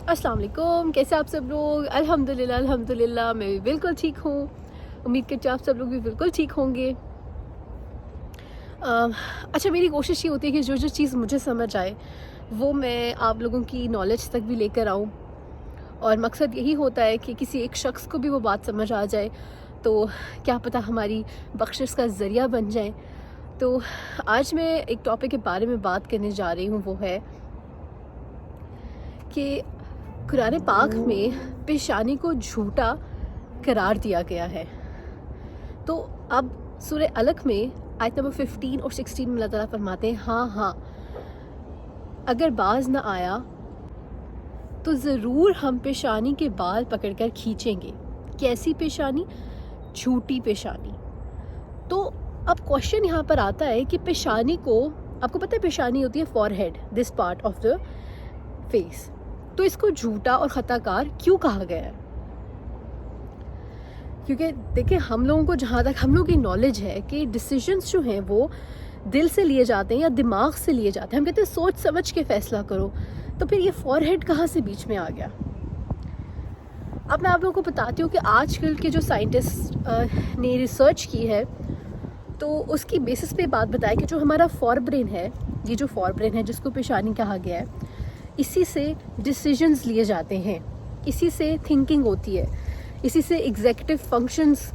अस्सलाम वालेकुम, कैसे आप सब लोग? अल्हम्दुलिल्लाह मैं भी बिल्कुल ठीक हूँ। उम्मीद करती हूँ आप सब लोग भी बिल्कुल ठीक होंगे। अच्छा, मेरी कोशिश ये होती है कि जो चीज़ मुझे समझ आए वो मैं आप लोगों की नॉलेज तक भी लेकर आऊँ, और मकसद यही होता है कि किसी एक शख्स को भी वो बात समझ आ जाए तो क्या पता हमारी बख्शिश का ज़रिया बन जाए। तो आज मैं एक टॉपिक के बारे में बात करने जा रही हूँ, वो है कि कुरान पाक में पेशानी को झूठा करार दिया गया है। तो अब सूरह अलक में आयत नंबर 15 और 16 में अल्लाह ताला फरमाते हैं, हाँ, अगर बाज ना आया तो ज़रूर हम पेशानी के बाल पकड़कर खींचेंगे। कैसी पेशानी? झूठी पेशानी। तो अब क्वेश्चन यहाँ पर आता है कि पेशानी को, आपको पता है पेशानी होती है forehead, this part of the face, तो इसको झूठा और ख़ताकार क्यों कहा गया है? क्योंकि देखिए, हम लोगों को जहाँ तक हम लोग की नॉलेज है कि डिसीजंस जो हैं वो दिल से लिए जाते हैं या दिमाग से लिए जाते हैं। हम कहते हैं सोच समझ के फ़ैसला करो, तो फिर ये फॉरहेड कहाँ से बीच में आ गया? अब मैं आप लोगों को बताती हूँ कि आजकल के जो साइंटिस्ट ने रिसर्च की है तो उसकी बेसिस पे बात बताया कि जो हमारा फॉर ब्रेन है, ये जो फॉर ब्रेन है जिसको पेशानी कहा गया है, इसी से डिसीजंस लिए जाते हैं, इसी से थिंकिंग होती है, इसी से एग्जीक्यूटिव फंक्शंस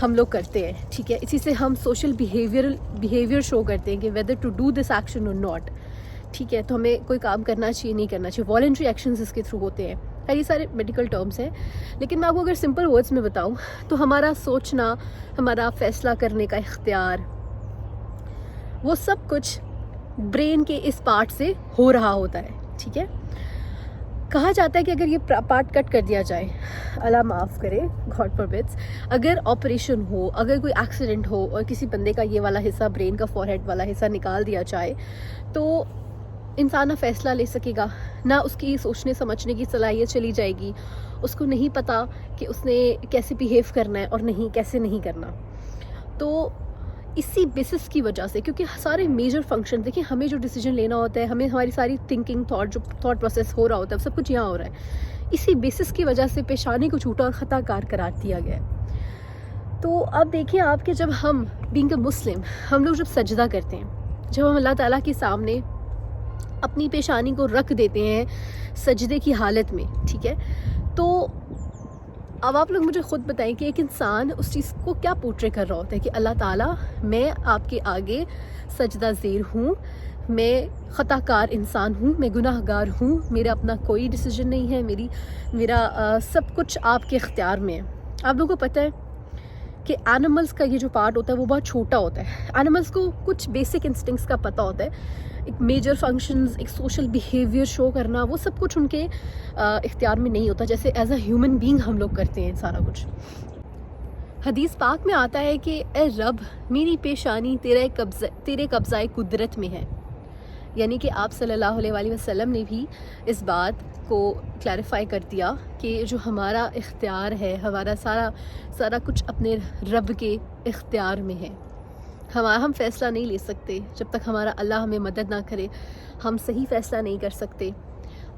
हम लोग करते हैं, ठीक है। इसी से हम सोशल बिहेवियर शो करते हैं कि weather to do this action और नॉट, ठीक है। तो हमें कोई काम करना चाहिए, नहीं करना चाहिए, वॉलंटरी एक्शंस इसके थ्रू होते हैं। ये सारे मेडिकल टर्म्स हैं, लेकिन मैं आपको अगर सिंपल वर्ड्स में बताऊं तो हमारा सोचना, हमारा फैसला करने का इख्तियार, वो सब कुछ ब्रेन के इस पार्ट से हो रहा होता है, ठीक है। कहा जाता है कि अगर ये पार्ट कट कर दिया जाए, अल्लाह माफ़ करे, गॉड फॉरबिड्स, अगर ऑपरेशन हो, अगर कोई एक्सीडेंट हो और किसी बंदे का ये वाला हिस्सा, ब्रेन का फॉरहेड वाला हिस्सा निकाल दिया जाए, तो इंसान ना फैसला ले सकेगा, ना उसकी सोचने समझने की सलाहियत चली जाएगी, उसको नहीं पता कि उसने कैसे बिहेव करना है और नहीं कैसे नहीं करना। तो इसी बेसिस की वजह से, क्योंकि सारे मेजर फंक्शन, देखिए हमें जो डिसीजन लेना होता है, हमें हमारी सारी थिंकिंग, थॉट प्रोसेस हो रहा होता है, सब कुछ यहाँ हो रहा है, इसी बेसिस की वजह से पेशानी को झूठा और ख़ताकार करार दिया गया है। तो अब देखिए आपके, जब हम बीइंग अ मुस्लिम, हम लोग जब सजदा करते हैं, जब हम अल्लाह ताला के सामने अपनी पेशानी को रख देते हैं सजदे की हालत में, ठीक है, तो अब आप लोग मुझे ख़ुद बताएं कि एक इंसान उस चीज़ को क्या पोर्ट्रे कर रहा होता है कि अल्लाह ताला, मैं आपके आगे सजदा ज़ेर हूँ, मैं ख़ताकार इंसान हूँ, मैं गुनाहगार हूँ, मेरा अपना कोई डिसीजन नहीं है, मेरा सब कुछ आपके इख्तियार में है। आप लोगों को पता है कि एनिमल्स का ये जो पार्ट होता है वो बहुत छोटा होता है। एनिमल्स को कुछ बेसिक इंस्टिंक्ट्स का पता होता है, एक मेजर फंक्शंस, एक सोशल बिहेवियर शो करना, वो सब कुछ उनके इख्तियार में नहीं होता, जैसे एज अ ह्यूमन बीइंग हम लोग करते हैं सारा कुछ। हदीस पाक में आता है कि ए रब, मेरी पेशानी तेरे कब्ज़ाए कुदरत में है, यानी कि आप सल्लल्लाहु अलैहि वसल्लम ने भी इस बात को क्लैरिफाई कर दिया कि जो हमारा इख्तियार है, हमारा सारा कुछ अपने रब के इख्तियार में है। हम फ़ैसला नहीं ले सकते जब तक हमारा अल्लाह हमें मदद ना करे, हम सही फ़ैसला नहीं कर सकते।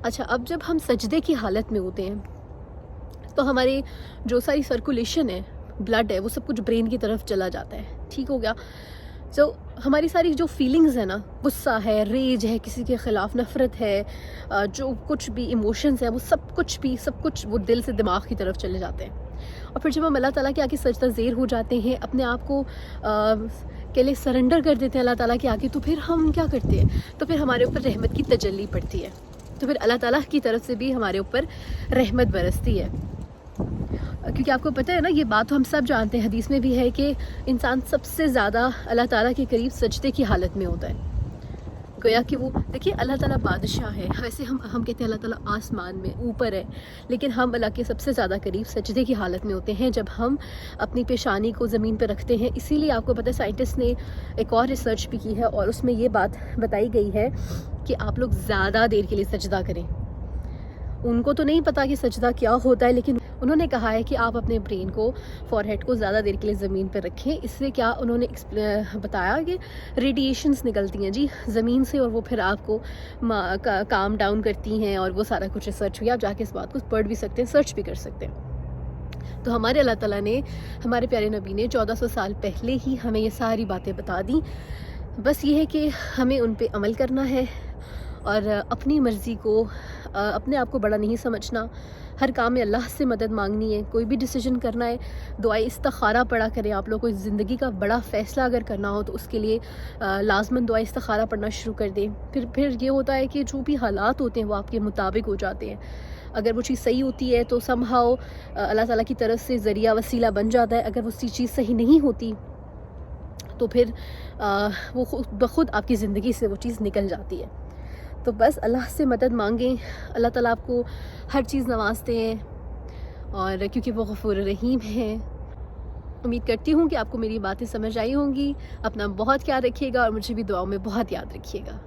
अच्छा, अब जब हम सजदे की हालत में होते हैं तो हमारी जो सारी सर्कुलेशन है, ब्लड है, वो सब कुछ ब्रेन की तरफ चला जाता है, ठीक हो गया। तो हमारी सारी जो फीलिंग्स है ना, गुस्सा है, रेज है, किसी के ख़िलाफ़ नफ़रत है, जो कुछ भी इमोशंस है, वो सब कुछ वो दिल से दिमाग की तरफ चले जाते हैं। और फिर जब हम अल्लाह ताला के आगे सजदा ज़ेर हो जाते हैं, अपने आप को के लिए सरेंडर कर देते हैं अल्लाह ताला के आगे, तो फिर हम क्या करते हैं? तो फिर हमारे ऊपर रहमत की तजल्ली पड़ती है, तो फिर अल्लाह ताला की तरफ से भी हमारे ऊपर रहमत बरसती है। क्योंकि आपको पता है ना, ये बात तो हम सब जानते हैं, हदीस में भी है कि इंसान सबसे ज़्यादा अल्लाह ताला के करीब सजदे की हालत में होता है। गोया कि वो, देखिए अल्लाह ताला बादशाह है, वैसे हम कहते हैं अल्लाह ताला आसमान में ऊपर है, लेकिन हम अल्लाह के सबसे ज़्यादा करीब सजदे की हालत में होते हैं जब हम अपनी पेशानी को ज़मीन पर रखते हैं। इसीलिए आपको पता है साइंटिस्ट ने एक और रिसर्च भी की है और उसमें ये बात बताई गई है कि आप लोग ज़्यादा देर के लिए सजदा करें। उनको तो नहीं पता कि सजदा क्या होता है, लेकिन انہوں نے کہا ہے کہ آپ اپنے برین کو فور ہیڈ کو زیادہ دیر کے لیے زمین پہ رکھیں. اس سے کیا انہوں نے بتایا کہ ریڈیشنز نکلتی ہیں جی زمین سے، اور وہ پھر آپ کو کام ڈاؤن کرتی ہیں، اور وہ سارا کچھ ریسرچ ہوئی. آپ جا کے اس بات کو پڑھ بھی سکتے ہیں، سرچ بھی کر سکتے ہیں. تو ہمارے اللہ تعالیٰ نے، ہمارے پیارے نبی نے 1400 سال پہلے ہی ہمیں یہ ساری باتیں بتا دیں. بس یہ ہے کہ ہمیں ان پہ عمل کرنا ہے، اور اپنی مرضی کو، اپنے آپ کو بڑا نہیں سمجھنا. ہر کام میں اللہ سے مدد مانگنی ہے. کوئی بھی ڈیسیجن کرنا ہے، دعائے استخارہ پڑھا کریں. آپ لوگ کو زندگی کا بڑا فیصلہ اگر کرنا ہو تو اس کے لیے لازماً دعائے استخارہ پڑھنا شروع کر دیں. پھر یہ ہوتا ہے کہ جو بھی حالات ہوتے ہیں وہ آپ کے مطابق ہو جاتے ہیں. اگر وہ چیز صحیح ہوتی ہے تو somehow اللہ تعالیٰ کی طرف سے ذریعہ وسیلہ بن جاتا ہے. اگر وہ چیز صحیح نہیں ہوتی تو پھر وہ بخود آپ کی زندگی سے وہ چیز نکل جاتی ہے. تو بس اللہ سے مدد مانگیں. اللہ تعالیٰ آپ کو ہر چیز نوازتے ہیں، اور کیونکہ وہ غفور رحیم ہیں. امید کرتی ہوں کہ آپ کو میری باتیں سمجھ آئی ہوں گی. اپنا بہت خیال رکھیے گا، اور مجھے بھی دعاؤں میں بہت یاد رکھیے گا.